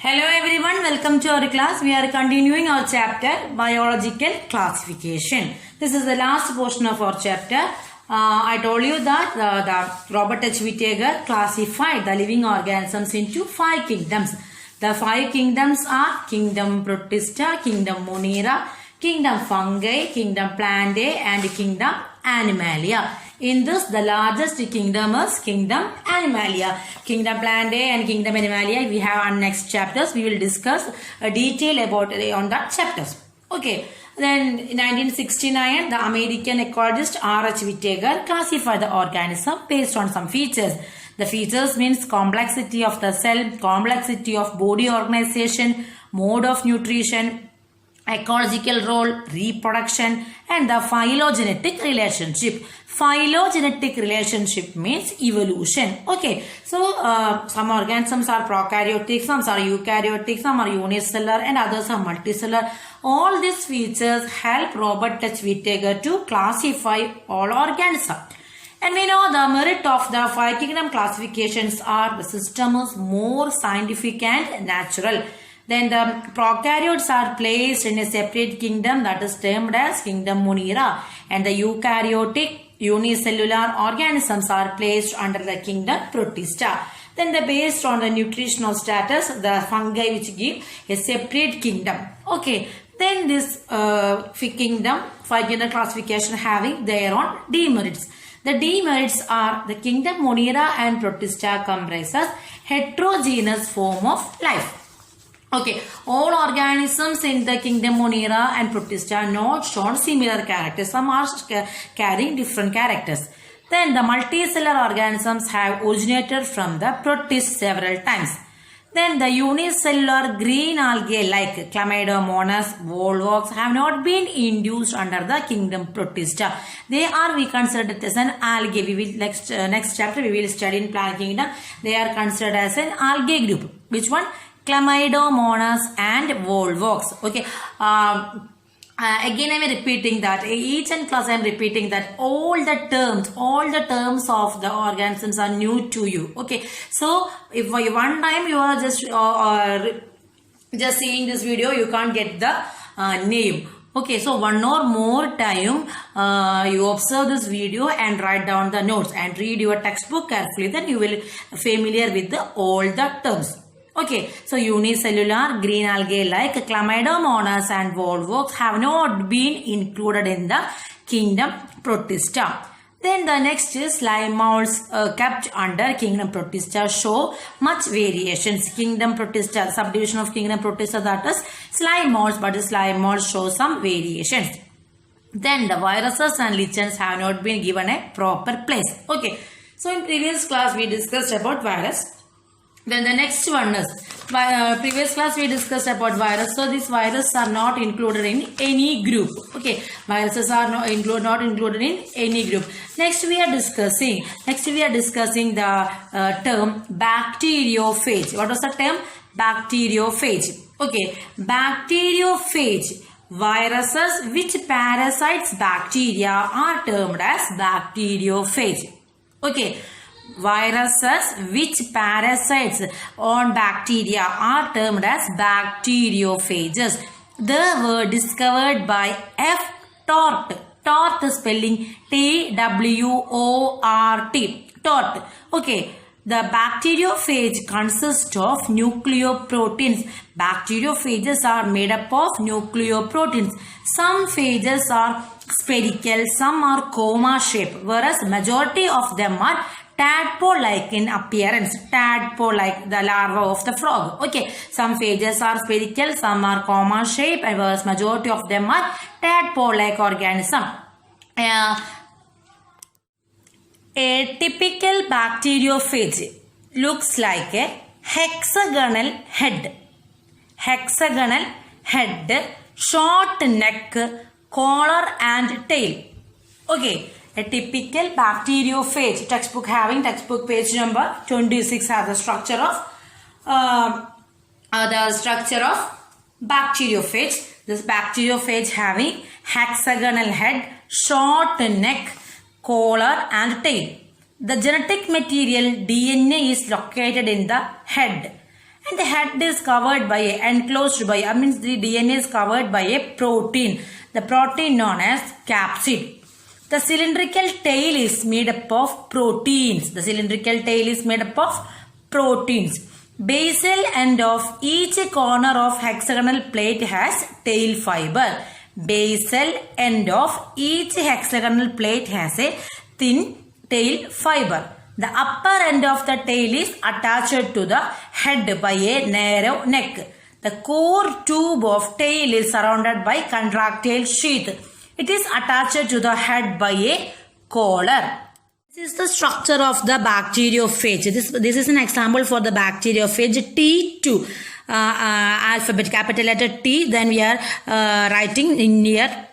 Hello everyone, welcome to our class. We are continuing our chapter Biological Classification. This is the last portion of our chapter. I told you that the Robert H. Whittaker classified the living organisms into 5 kingdoms. The 5 kingdoms are Kingdom Protista, Kingdom Monera, Kingdom Fungi, Kingdom Plantae and Kingdom Animalia. In this, the largest kingdom is Kingdom Animalia. Kingdom Plantae and Kingdom Animalia, we have on next chapters. We will discuss a detail about on that chapters. Okay. Then in 1969, the American ecologist R.H. Whittaker classified the organism based on some features. The features means complexity of the cell, complexity of body organization, mode of nutrition, ecological role, reproduction, and the phylogenetic relationship. Phylogenetic relationship means evolution. Okay, so some organisms are prokaryotic, some are eukaryotic, some are unicellular, and others are multicellular. All these features help Robert H. Whittaker to classify all organisms. And we know the merit of the 5 kingdom classifications are the system is more scientific and natural. Then the prokaryotes are placed in a separate kingdom that is termed as Kingdom Monera, and the eukaryotic unicellular organisms are placed under the Kingdom Protista. Then based on the nutritional status, the fungi which give a separate kingdom. Okay. Then this 5 kingdom classification having their own demerits. The demerits are the Kingdom Monera and Protista comprises heterogeneous form of life. Okay, all organisms in the Kingdom Monera and Protista are not shown similar characters. Some are carrying different characters. Then the multicellular organisms have originated from the protist several times. Then the unicellular green algae like Chlamydomonas, volvox have not been induced under the Kingdom Protista. They are we considered as an algae. We will next chapter we will study in plant kingdom. They are considered as an algae group. Which one? Chlamydomonas and volvox. Okay. Again I am repeating that each and class I am repeating that all the terms of the organisms are new to you. Okay, so if one time you are just seeing this video, you can't get the name. Okay, so one or more time you observe this video and write down the notes and read your textbook carefully, then you will familiar with all the terms. Okay, so unicellular green algae like Chlamydomonas and volvox have not been included in the Kingdom Protista. Then the next is slime molds kept under Kingdom Protista show much variations. Kingdom Protista, subdivision of Kingdom Protista, that is slime molds, but the slime molds show some variations. Then the viruses and lichens have not been given a proper place. Okay, so in previous class we discussed about virus. Then the next one is, previous class we discussed about virus. So these viruses are not included in any group. Okay, viruses are not included in any group. Next we are discussing the term bacteriophage. What was the term? Bacteriophage. Okay, bacteriophage. Viruses which parasites bacteria are termed as bacteriophage. Okay. Viruses which parasites on bacteria are termed as bacteriophages. They were discovered by F. Tort. Tort spelling T-W-O-R-T. Tort. Okay. The bacteriophage consists of nucleoproteins. Bacteriophages are made up of nucleoproteins. Some phages are spherical, some are coma shaped, whereas majority of them are tadpole-like in appearance. Tadpole-like, the larva of the frog. Okay, some phages are spherical, some are coma shaped, and whereas majority of them are tadpole-like organism. A typical bacteriophage looks like a hexagonal head. Hexagonal head, short neck, collar and tail. Okay, a typical bacteriophage. Textbook page number 26 has the structure of bacteriophage. This bacteriophage having hexagonal head, short neck, collar and tail. The genetic material DNA is located in the head and the head is covered by enclosed by, means the DNA is covered by a protein. The protein known as capsid. The cylindrical tail is made up of proteins. The cylindrical tail is made up of proteins. Basal end of each corner of hexagonal plate has tail fiber. Basal end of each hexagonal plate has a thin tail fiber. The upper end of the tail is attached to the head by a narrow neck. The core tube of tail is surrounded by contractile sheath. It is attached to the head by a collar. This is the structure of the bacteriophage. This is an example for the bacteriophage T2. Alphabet, capital letter T. Then we are writing in near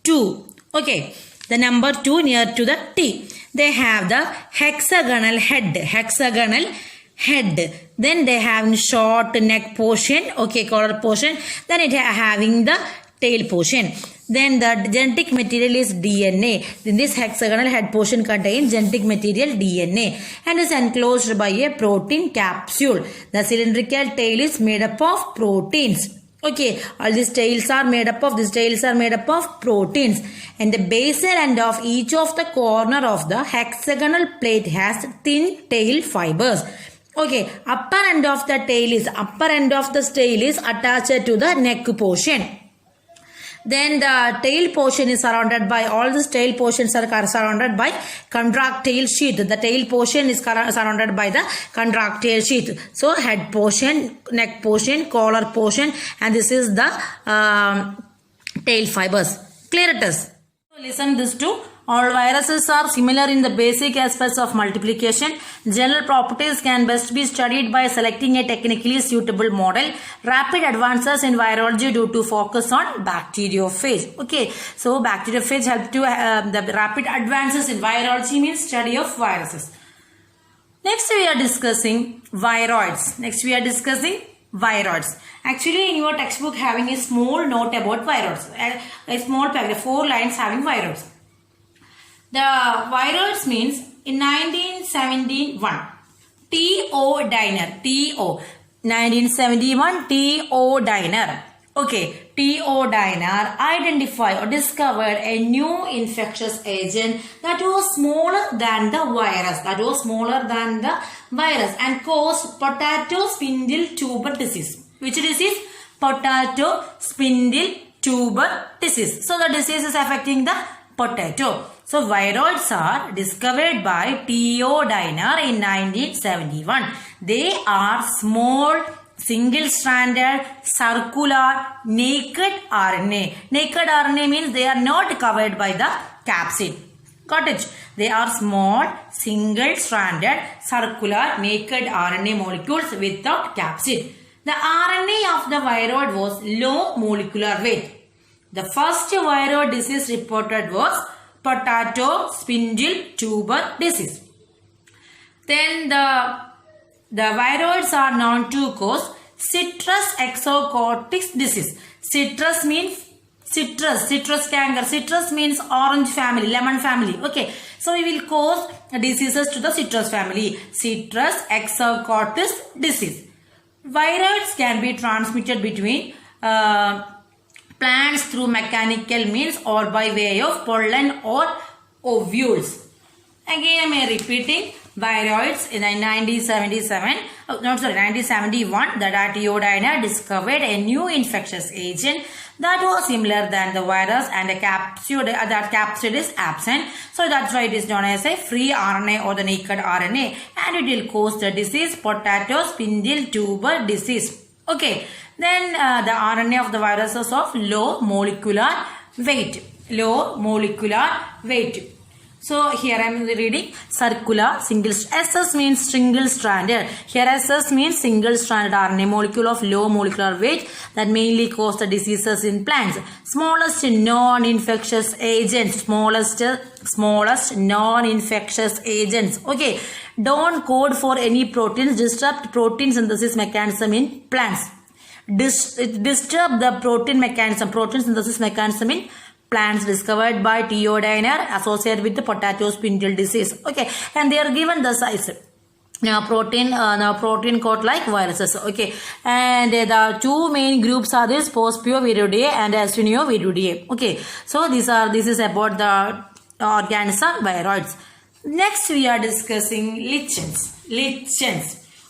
2. Okay. The number 2 near to the T. They have the hexagonal head. Hexagonal head. Then they have short neck portion. Okay, collar portion. Then it having the tail portion. Then the genetic material is DNA. Then this hexagonal head portion contains genetic material DNA and is enclosed by a protein capsule. The cylindrical tail is made up of proteins. Okay, all these tails are made up of proteins, and the basal end of each of the corner of the hexagonal plate has thin tail fibers. Okay, upper end of the tail is attached to the neck portion. Then the tail portion is surrounded by, all these tail portions are surrounded by contractile sheath. The tail portion is surrounded by the contractile sheath. So head portion, neck portion, collar portion, and this is the tail fibers. Clear it is. So listen this too. All viruses are similar in the basic aspects of multiplication. General properties can best be studied by selecting a technically suitable model. Rapid advances in virology due to focus on bacteriophage. Okay, so bacteriophage help to the rapid advances in virology means study of viruses. Next we are discussing viroids. Actually, in your textbook having a small note about viroids. A small paragraph, 4 lines having viroids. The viroids means in 1971, T.O. Diner, 1971 T.O. Diner. Okay, T.O. Diner identified or discovered a new infectious agent that was smaller than the virus. And caused potato spindle tuber disease. Which disease? Potato spindle tuber disease. So the disease is affecting the potato. So viroids are discovered by T.O. Diner in 1971. They are small, single-stranded, circular, naked RNA. Naked RNA means they are not covered by the capsid. Got it? They are small, single-stranded, circular, naked RNA molecules without capsid. The RNA of the viroid was low molecular weight. The first viroid disease reported was potato spindle tuber disease. Then the viroids are known to cause citrus exocortex disease. Citrus means citrus canker. Citrus means orange family, lemon family. Okay, so we will cause diseases to the citrus family. Citrus exocortex disease. Viroids can be transmitted between plants through mechanical means or by way of pollen or ovules. Again, I am repeating. Viroids in 1971, the T.O. Diner discovered a new infectious agent that was similar than the virus, and a capsid, that capsid is absent. So that's why it is known as a free RNA or the naked RNA, and it will cause the disease potato spindle tuber disease. Okay, then the RNA of the virus is of low molecular weight. So here I am reading circular single. SS means single stranded. Here SS means single stranded RNA molecule of low molecular weight that mainly cause the diseases in plants. Smallest non-infectious agents. Smallest non-infectious agents. Okay. Don't code for any proteins. Disrupt protein synthesis mechanism in plants. Disturb the protein synthesis mechanism in plants discovered by T.O. Diner associated with the potato spindle disease. Okay, and they are given the size. protein coat like viruses. Okay, and the two main groups are this Postpio-Viruidae and Aswinio-Viruidae. Okay, so this is about the organism viroids. Next we are discussing lichens.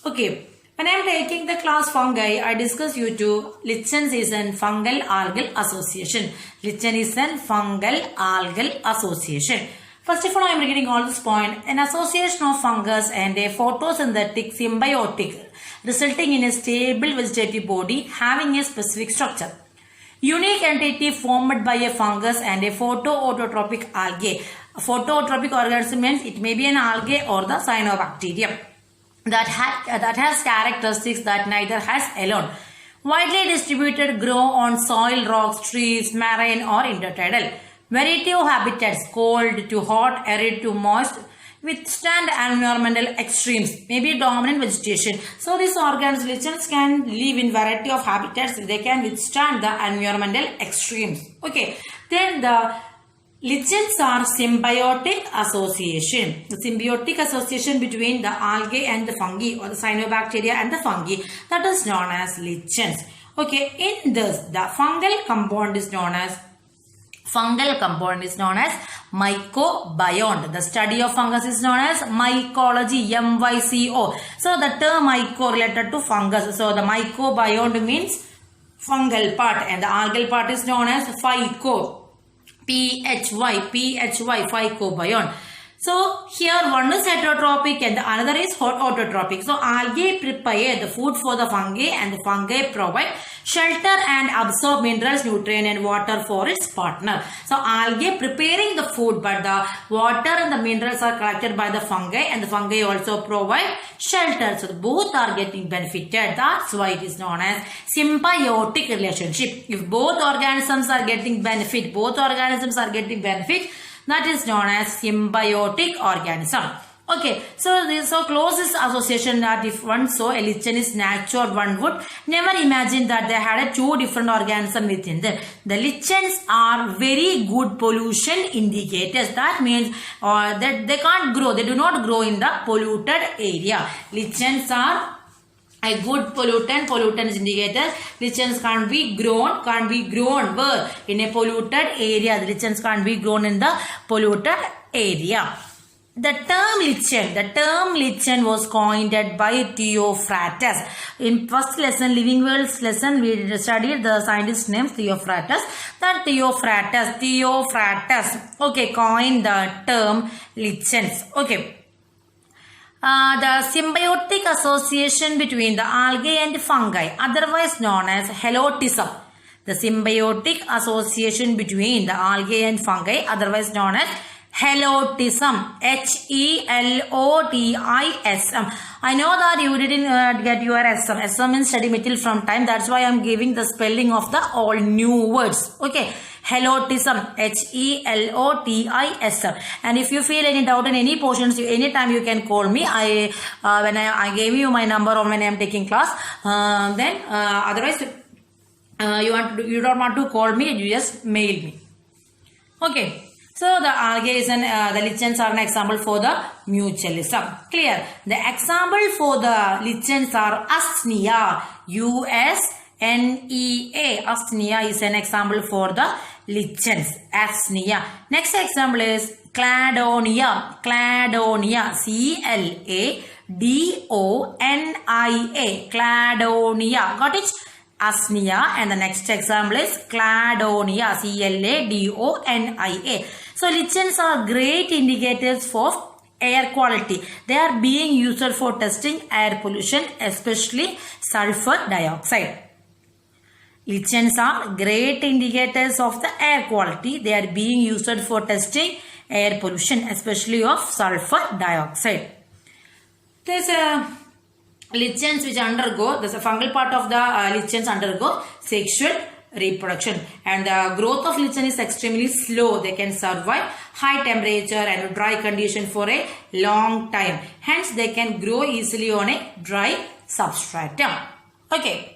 Okay, when I am taking the class fungi, I discuss you to lichens is an fungal algal association. Lichen is an fungal algal association. First of all, I am getting all this point. An association of fungus and a photosynthetic symbiotic resulting in a stable vegetative body having a specific structure. Unique entity formed by a fungus and a photoautotropic algae. A photoautotropic organism means it may be an algae or the cyanobacterium that has characteristics that neither has alone. Widely distributed, grow on soil, rocks, trees, marine or intertidal. Variety of habitats, cold to hot, arid to moist, withstand environmental extremes, maybe dominant vegetation. So these lichens can live in variety of habitats. They can withstand the environmental extremes. Okay. Then the lichens are symbiotic association. The symbiotic association between the algae and the fungi or the cyanobacteria and the fungi, that is known as lichens. Okay. In this, the fungal compound is known as mycobiont. The study of fungus is known as mycology, MYCO. So the term myco related to fungus. So the mycobiont means fungal part and the algal part is known as phyco. Phycobiont. So here one is heterotrophic and the another is autotrophic. So algae prepare the food for the fungi and the fungi provide shelter and absorb minerals, nutrient and water for its partner. So algae preparing the food, but the water and the minerals are collected by the fungi and the fungi also provide shelter. So both are getting benefited. That's why it is known as symbiotic relationship. If both organisms are getting benefit, that is known as symbiotic organism. Okay, so this closest association that if one saw a lichen is natural, one would never imagine that they had two different organisms within them. The lichens are very good pollution indicators. That means that they can't grow. They do not grow in the polluted area. Lichens are a good pollutants indicators. Lichens can't be grown where? In a polluted area. The lichens can't be grown in the polluted area. The term lichen was coined by Theophrastus. In first lesson, Living Worlds lesson, we studied the scientist name Theophrastus. That Theophrastus, okay, coined the term lichens. Okay. The symbiotic association between the algae and fungi, otherwise known as helotism. The symbiotic association between the algae and fungi, otherwise known as helotism. Helotism. I know that you didn't get your SM. SM means study material from time. That's why I am giving the spelling of the all new words. Okay. Helotism. Helotism. And if you feel any doubt in any portions, anytime you can call me. When I gave you my number or when I am taking class. Otherwise, you don't want to call me. You just mail me. Okay. So the algae is the lichens are an example for the mutualism. Clear? The example for the lichens are Usnea. USNEA. Usnea is an example for the lichens. Usnea. Next example is Cladonia. Cladonia. CLADONIA. Cladonia. Got it? Usnea. And the next example is Cladonia. CLADONIA. So lichens are great indicators for air quality. They are being used for testing air pollution, especially sulfur dioxide. Lichens are great indicators of the air quality. They are being used for testing air pollution, especially of sulfur dioxide. There's lichens which undergo, there's a fungal part of the lichens undergo sexual reproduction, and the growth of lichen is extremely slow. They can survive high temperature and dry condition for a long time. Hence, they can grow easily on a dry substratum. Okay.